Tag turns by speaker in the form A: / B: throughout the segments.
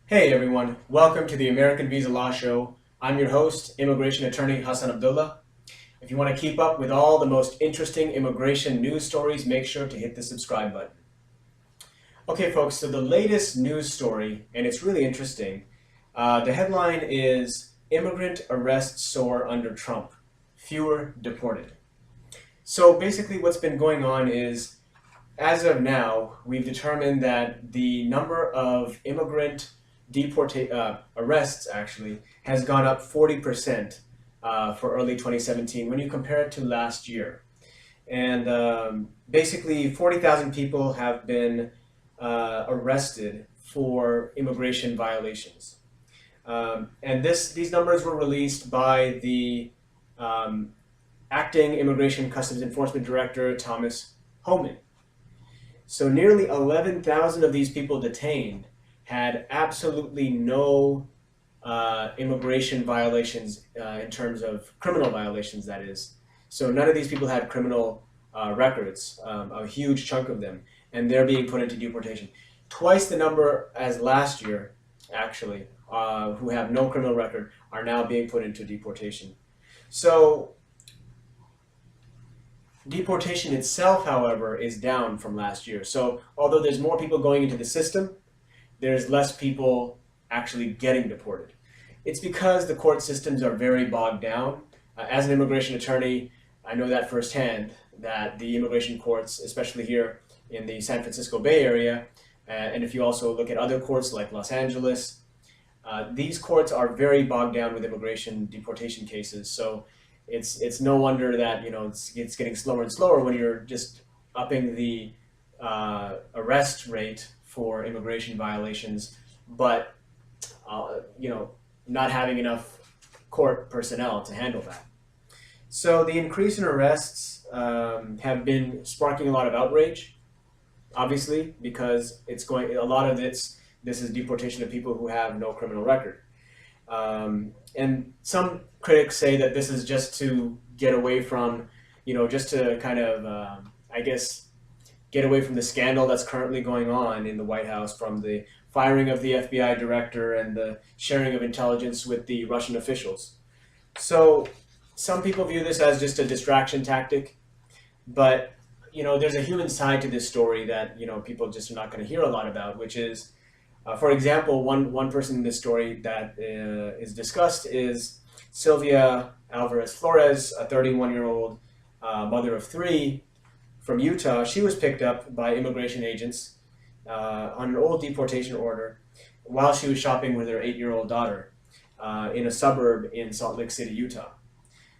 A: Hey everyone, welcome to the American Visa Law Show. I'm your host, immigration attorney Hassan Abdullah. If you want to keep up with all the most interesting immigration news stories, make sure to hit the subscribe button. Okay folks, so the latest news story, and it's really interesting, the headline is Immigrant Arrests Soar Under Trump, Fewer Deported. So basically what's been going on is, as of now, we've determined that the number of immigrant arrests actually has gone up 40% for early 2017 when you compare it to last year. And basically 40,000 people have been arrested for immigration violations. And these numbers were released by the acting Immigration Customs Enforcement Director, Thomas Homan. So nearly 11,000 of these people detained had absolutely no immigration violations in terms of criminal violations, that is. So none of these people had criminal records, a huge chunk of them, and they're being put into deportation. Twice the number as last year, actually, who have no criminal record are now being put into deportation. So deportation itself, however, is down from last year. So although there's more people going into the system, there's less people actually getting deported. It's because the court systems are very bogged down. As an immigration attorney, I know that firsthand, that the immigration courts, especially here in the San Francisco Bay Area, and if you also look at other courts like Los Angeles, these courts are very bogged down with immigration deportation cases. So it's no wonder that it's getting slower and slower when you're just upping the arrest rate for immigration violations, but not having enough court personnel to handle that. So the increase in arrests have been sparking a lot of outrage, obviously, because a lot of this is deportation of people who have no criminal record. And some critics say that this is just to get away from, just to kind of, I guess, get away from the scandal that's currently going on in the White House from the firing of the FBI director and the sharing of intelligence with the Russian officials. So some people view this as just a distraction tactic, but there's a human side to this story that people just are not going to hear a lot about, which is, for example, one person in this story that is discussed is Sylvia Alvarez Flores, a 31-year-old mother of three from Utah. She was picked up by immigration agents on an old deportation order while she was shopping with her 8-year-old daughter in a suburb in Salt Lake City, Utah.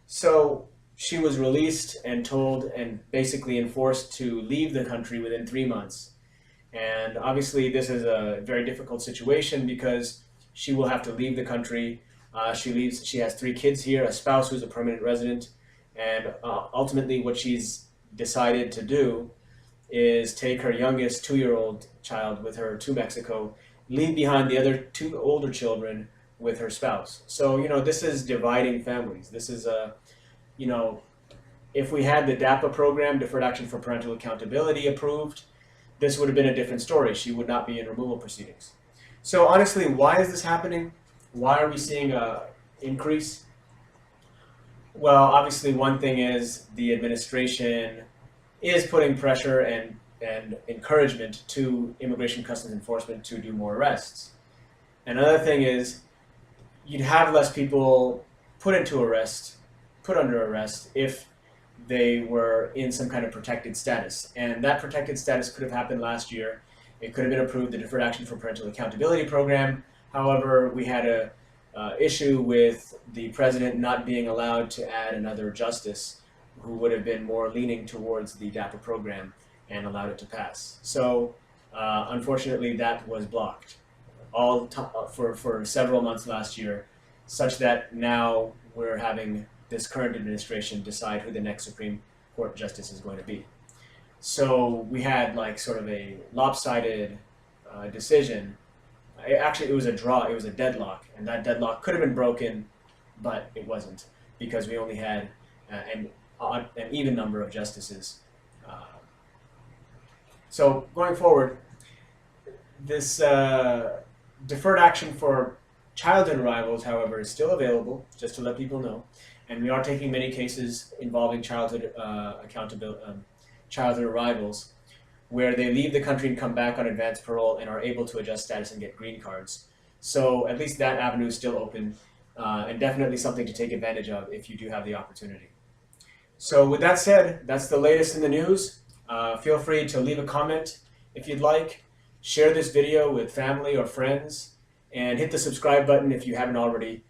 A: So she was released and told and basically enforced to leave the country within 3 months. And obviously this is a very difficult situation because she will have to leave the country. She has 3 kids here, a spouse who's a permanent resident, and ultimately what she's decided to do is take her youngest 2-year-old child with her to Mexico, leave behind the other 2 older children with her spouse. So, this is dividing families. This is if we had the DAPA program, Deferred Action for Parental Accountability, approved, this would have been a different story. She would not be in removal proceedings. So honestly, why is this happening? Why are we seeing an increase? Well, obviously one thing is the administration is putting pressure and encouragement to Immigration Customs Enforcement to do more arrests. Another thing is you'd have less people put under arrest if they were in some kind of protected status. And that protected status could have happened last year. It could have been approved, the Deferred Action for Parental Accountability program. However, we had a issue with the president not being allowed to add another justice who would have been more leaning towards the DAPA program and allowed it to pass. So unfortunately that was blocked for several months last year, such that now we're having this current administration decide who the next Supreme Court justice is going to be. So we had sort of a lopsided decision. Actually, it was a draw, it was a deadlock, and that deadlock could have been broken, but it wasn't, because we only had an even number of justices. So going forward, this Deferred action for childhood arrivals, however, is still available, just to let people know. And we are taking many cases involving childhood arrivals, where they leave the country and come back on advance parole and are able to adjust status and get green cards. So at least that avenue is still open, and definitely something to take advantage of if you do have the opportunity. So with that said, that's the latest in the news. Feel free to leave a comment if you'd like. Share this video with family or friends, and hit the subscribe button if you haven't already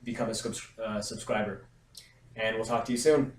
A: become a subscriber. And we'll talk to you soon.